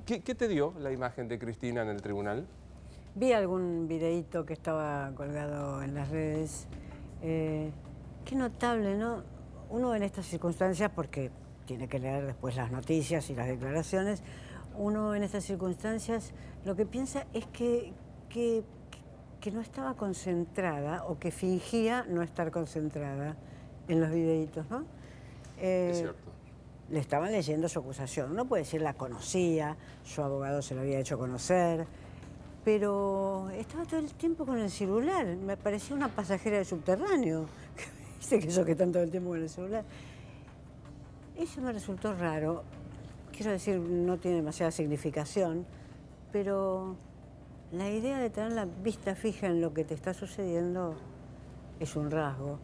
¿Qué te dio la imagen de Cristina en el tribunal? Vi algún videíto que estaba colgado en las redes. Qué notable, ¿no? Uno en estas circunstancias, porque tiene que leer después las noticias y las declaraciones, uno en estas circunstancias lo que piensa es que no estaba concentrada o que fingía no estar concentrada en los videitos, ¿no? Es cierto. Le estaban leyendo su acusación. Uno puede decir la conocía, su abogado se lo había hecho conocer, pero estaba todo el tiempo con el celular. Me parecía una pasajera de subterráneo. ¿Viste que eso que están todo el tiempo con el celular? Eso me resultó raro. Quiero decir, no tiene demasiada significación, pero la idea de tener la vista fija en lo que te está sucediendo es un rasgo.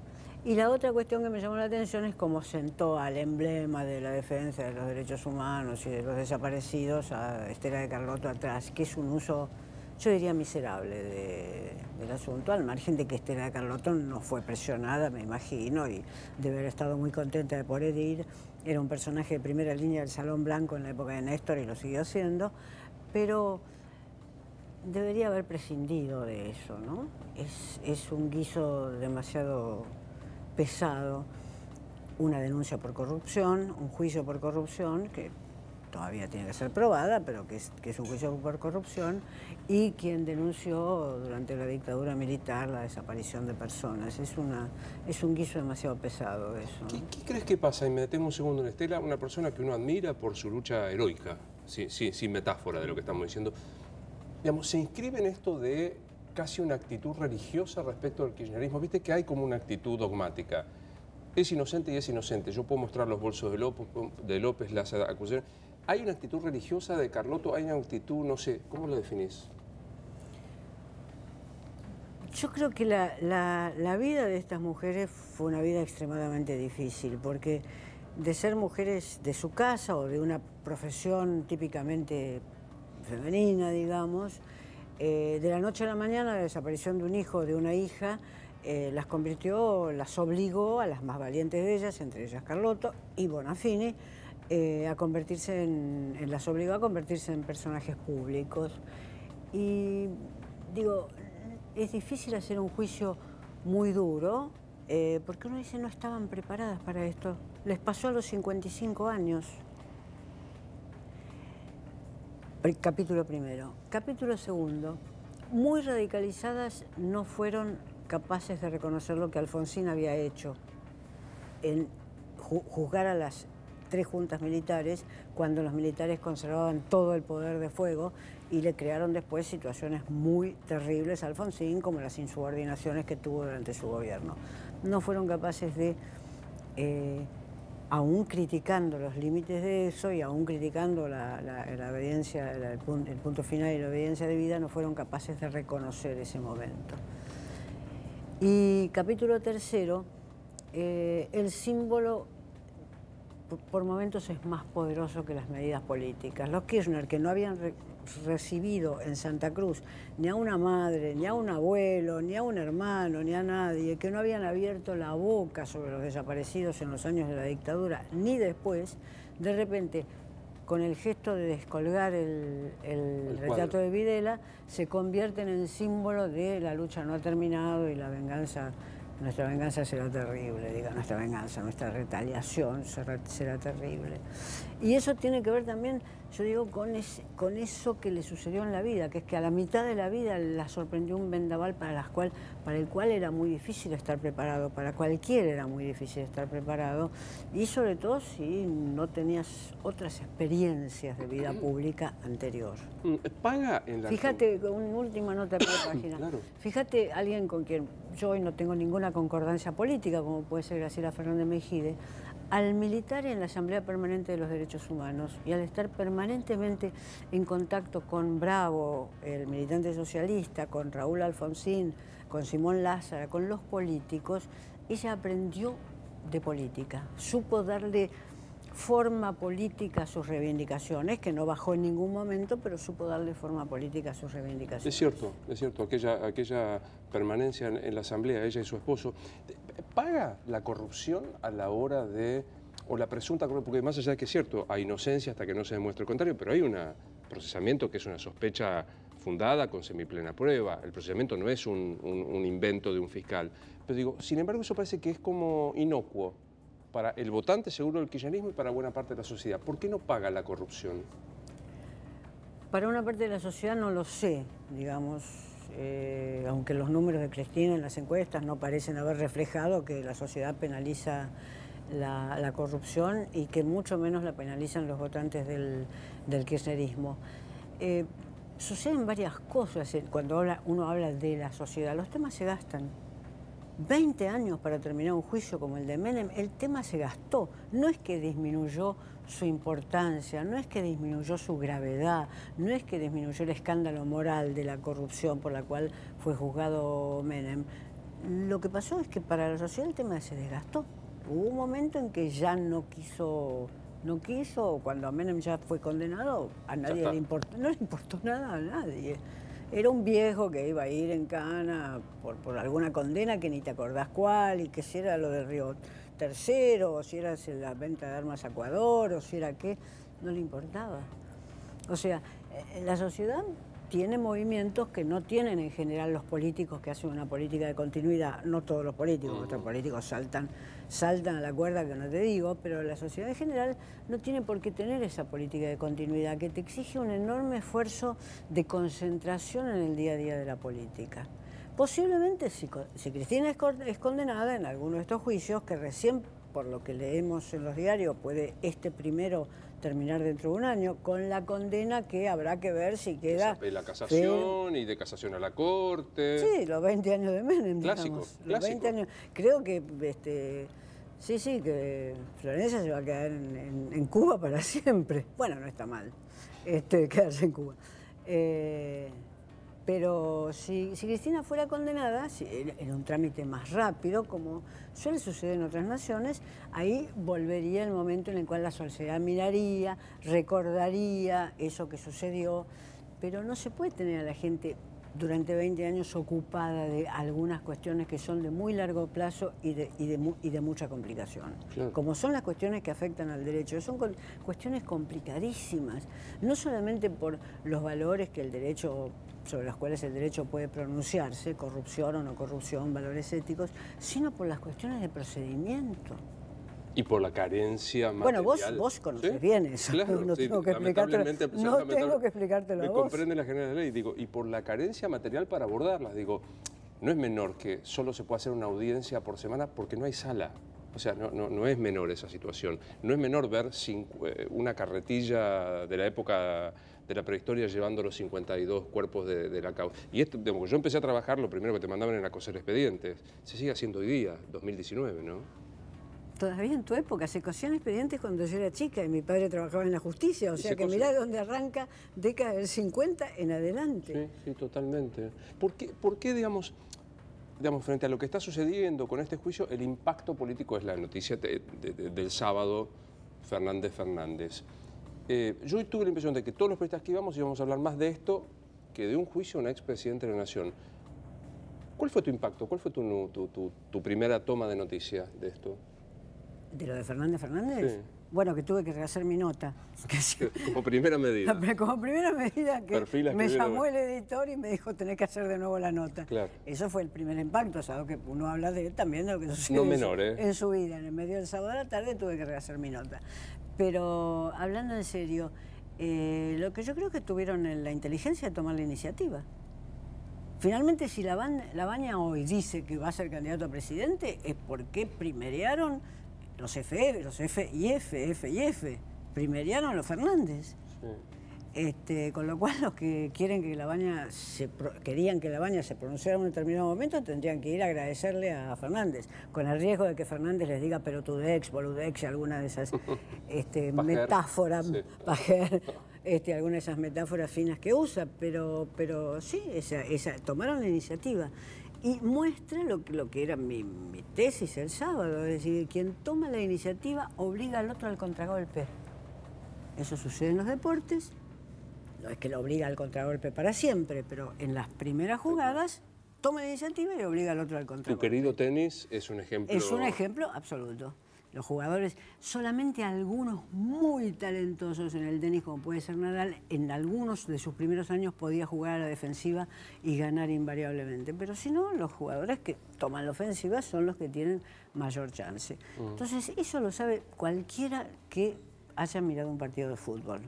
Y la otra cuestión que me llamó la atención es cómo sentó al emblema de la defensa de los derechos humanos y de los desaparecidos a Estela de Carlotto atrás, que es un uso, yo diría, miserable del asunto, al margen de que Estela de Carlotto no fue presionada, me imagino, y debe haber estado muy contenta de poder ir. Era un personaje de primera línea del Salón Blanco en la época de Néstor y lo siguió siendo, pero debería haber prescindido de eso, ¿no? Es un guiso demasiado pesado, una denuncia por corrupción, un juicio por corrupción, que todavía tiene que ser probada, pero que es un juicio por corrupción, y quien denunció durante la dictadura militar la desaparición de personas. Es un guiso demasiado pesado eso. ¿Qué crees que pasa? Y me detengo un segundo en Estela, una persona que uno admira por su lucha heroica, sin metáfora de lo que estamos diciendo. Digamos, se inscribe en esto de casi una actitud religiosa respecto al kirchnerismo. Viste que hay como una actitud dogmática. Es inocente y es inocente. Yo puedo mostrar los bolsos de López, las acusaciones. ¿Hay una actitud religiosa de Carlotto? ¿Hay una actitud, no sé, cómo lo definís? Yo creo que la vida de estas mujeres fue una vida extremadamente difícil, porque de ser mujeres de su casa o de una profesión típicamente femenina, digamos, de la noche a la mañana la desaparición de un hijo o de una hija las obligó a las más valientes de ellas, entre ellas Carlotto y Bonafini, las obligó a convertirse en personajes públicos. Y digo, es difícil hacer un juicio muy duro, porque uno dice no estaban preparadas para esto. Les pasó a los 55 años. Capítulo primero. Capítulo segundo. Muy radicalizadas no fueron capaces de reconocer lo que Alfonsín había hecho en juzgar a las 3 juntas militares cuando los militares conservaban todo el poder de fuego y le crearon después situaciones muy terribles a Alfonsín, como las insubordinaciones que tuvo durante su gobierno. No fueron capaces de, aún criticando los límites de eso y aún criticando la obediencia, el punto final y la obediencia de vida, no fueron capaces de reconocer ese momento. Y capítulo tercero, el símbolo por momentos es más poderoso que las medidas políticas. Los Kirchner, que no habían recibido en Santa Cruz ni a una madre, ni a un abuelo, ni a un hermano, ni a nadie, que no habían abierto la boca sobre los desaparecidos en los años de la dictadura, ni después, de repente, con el gesto de descolgar el retrato de Videla, se convierten en símbolo de la lucha no ha terminado y la venganza. Nuestra venganza será terrible, diga, nuestra venganza, nuestra retaliación será terrible. Y eso tiene que ver también, yo digo, con eso que le sucedió en la vida, que es que a la mitad de la vida la sorprendió un vendaval para el cual era muy difícil estar preparado, para cualquiera era muy difícil estar preparado, y sobre todo si no tenías otras experiencias de vida pública anterior. ¿Paga en la... Fíjate, una última nota de la página. Claro. Fíjate, alguien con quien yo hoy no tengo ninguna concordancia política, como puede ser Graciela Fernández Mejide, al militar en la Asamblea Permanente de los Derechos Humanos y al estar permanentemente en contacto con Bravo, el militante socialista, con Raúl Alfonsín, con Simón Lázara, con los políticos, ella aprendió de política, supo darle forma política a sus reivindicaciones, que no bajó en ningún momento, pero supo darle forma política a sus reivindicaciones. Es cierto, aquella permanencia en la Asamblea, ella y su esposo. ¿Paga la corrupción a la hora de, o la presunta corrupción? Porque más allá de que es cierto, hay inocencia hasta que no se demuestre el contrario, pero hay una procesamiento, que es una sospecha fundada con semiplena prueba. El procesamiento no es un invento de un fiscal. Pero digo, sin embargo, eso parece que es como inocuo para el votante seguro del kirchnerismo y para buena parte de la sociedad. ¿Por qué no paga la corrupción? Para una parte de la sociedad no lo sé, digamos, aunque los números de Cristina en las encuestas no parecen haber reflejado que la sociedad penaliza la corrupción y que mucho menos la penalizan los votantes del kirchnerismo. Suceden varias cosas cuando uno habla de la sociedad. Los temas se gastan. 20 años para terminar un juicio como el de Menem, el tema se gastó. No es que disminuyó su importancia, no es que disminuyó su gravedad, no es que disminuyó el escándalo moral de la corrupción por la cual fue juzgado Menem. Lo que pasó es que para la sociedad el tema se desgastó. Hubo un momento en que ya no quiso, cuando Menem ya fue condenado, a nadie le importó, no le importó nada a nadie. Era un viejo que iba a ir en cana por alguna condena que ni te acordás cuál, y que si era lo del Río Tercero, o si era la venta de armas a Ecuador, o si era qué, no le importaba. O sea, la sociedad tiene movimientos que no tienen en general los políticos que hacen una política de continuidad. No todos los políticos, otros políticos saltan a la cuerda que no te digo, pero la sociedad en general no tiene por qué tener esa política de continuidad que te exige un enorme esfuerzo de concentración en el día a día de la política. Posiblemente si Cristina es condenada en alguno de estos juicios, que recién por lo que leemos en los diarios puede primero terminar dentro de un año, con la condena que habrá que ver si queda... La casación y de casación a la Corte. Sí, los 20 años de Menem, clásico, digamos. clásico. Los 20 años. Creo que, sí, que Florencia se va a quedar en Cuba para siempre. Bueno, no está mal quedarse en Cuba. Pero si Cristina fuera condenada, en un trámite más rápido, como suele suceder en otras naciones, ahí volvería el momento en el cual la sociedad miraría, recordaría eso que sucedió, pero no se puede tener a la gente durante 20 años ocupada de algunas cuestiones que son de muy largo plazo y de mucha complicación. Claro. Como son las cuestiones que afectan al derecho, son cuestiones complicadísimas, no solamente por los valores que el derecho, sobre los cuales el derecho puede pronunciarse, corrupción o no corrupción, valores éticos, sino por las cuestiones de procedimiento. Y por la carencia material. Bueno, vos conocés bien eso. Claro, no tengo que explicártelo a vos. Me comprende la general ley, digo, y por la carencia material para abordarlas, digo, no es menor que solo se puede hacer una audiencia por semana porque no hay sala. O sea, no es menor esa situación. No es menor ver una carretilla de la época de la prehistoria llevando los 52 cuerpos de la causa. Y esto, digamos, yo empecé a trabajar, lo primero que te mandaban era coser expedientes. Se sigue haciendo hoy día, 2019, ¿no? Todavía en tu época se cosían expedientes cuando yo era chica y mi padre trabajaba en la justicia, o sea que mirá de dónde arranca década del 50 en adelante. Sí, totalmente. ¿Por qué digamos, frente a lo que está sucediendo con este juicio, el impacto político es la noticia del sábado, Fernández? Yo hoy tuve la impresión de que todos los periodistas que íbamos a hablar más de esto que de un juicio a un expresidente de la Nación. ¿Cuál fue tu impacto? ¿Cuál fue tu primera toma de noticia de esto? ¿De lo de Fernández? Sí. Bueno, que tuve que rehacer mi nota. Como primera medida. Como primera medida que me llamó el editor y me dijo, tenés que hacer de nuevo la nota. Claro. Eso fue el primer impacto, ¿sabes? Que uno habla de él también, de lo que sucede en su vida. En el medio del sábado a la tarde tuve que rehacer mi nota. Pero, hablando en serio, lo que yo creo que tuvieron la inteligencia de tomar la iniciativa. Finalmente, si Labaña hoy dice que va a ser candidato a presidente, es porque primerearon los F y F, primerearon los Fernández. Sí. Con lo cual, los que querían que Labaña se pronunciara en un determinado momento tendrían que ir a agradecerle a Fernández, con el riesgo de que Fernández les diga pelotudex, boludex, alguna de esas metáforas, sí. Alguna de esas metáforas finas que usa, pero sí, tomaron la iniciativa. Y muestra lo que era mi tesis el sábado, es decir, quien toma la iniciativa obliga al otro al contragolpe. Eso sucede en los deportes, no es que lo obliga al contragolpe para siempre, pero en las primeras jugadas toma la iniciativa y obliga al otro al contragolpe. ¿Tu querido tenis es un ejemplo? Es un ejemplo absoluto. los jugadores, solamente algunos muy talentosos en el tenis, como puede ser Nadal, en algunos de sus primeros años podía jugar a la defensiva y ganar invariablemente. Pero si no, los jugadores que toman la ofensiva son los que tienen mayor chance. Entonces, eso lo sabe cualquiera que haya mirado un partido de fútbol,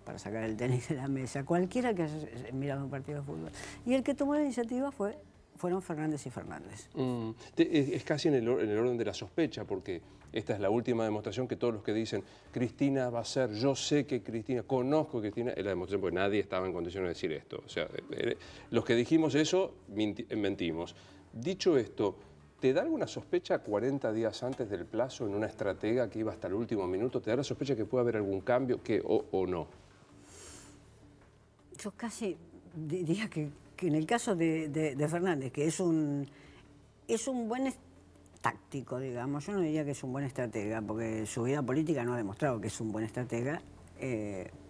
para sacar el tenis de la mesa, cualquiera que haya mirado un partido de fútbol. Y el que tomó la iniciativa fueron Fernández y Fernández. Es casi en el orden de la sospecha, porque esta es la última demostración que todos los que dicen Cristina va a ser, yo sé que Cristina, conozco que Cristina, es la demostración porque nadie estaba en condiciones de decir esto. O sea, los que dijimos eso, mentimos. Dicho esto, ¿te da alguna sospecha 40 días antes del plazo en una estratega que iba hasta el último minuto? ¿Te da la sospecha que puede haber algún cambio o no? Yo casi diría que en el caso de Fernández, que es un buen táctico, digamos, yo no diría que es un buen estratega, porque su vida política no ha demostrado que es un buen estratega.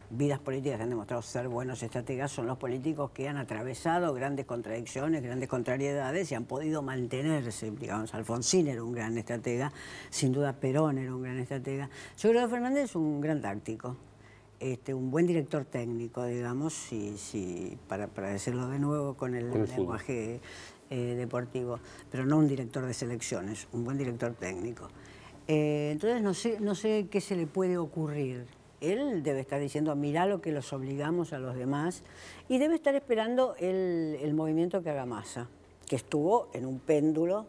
Vidas políticas que han demostrado ser buenos estrategas son los políticos que han atravesado grandes contradicciones, grandes contrariedades y han podido mantenerse. Digamos, Alfonsín era un gran estratega, sin duda Perón era un gran estratega. Yo creo que Fernández es un gran táctico. Un buen director técnico, digamos, para decirlo de nuevo con el lenguaje deportivo, pero no un director de selecciones, un buen director técnico. Entonces no sé qué se le puede ocurrir. Él debe estar diciendo, mirá lo que los obligamos a los demás, y debe estar esperando el movimiento que haga Massa, que estuvo en un péndulo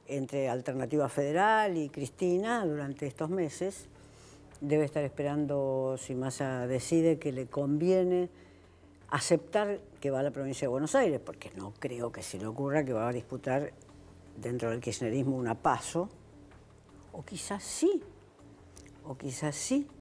entre Alternativa Federal y Cristina durante estos meses. Debe estar esperando si Massa decide que le conviene aceptar que va a la provincia de Buenos Aires, porque no creo que se le ocurra que va a disputar dentro del kirchnerismo una PASO, o quizás sí,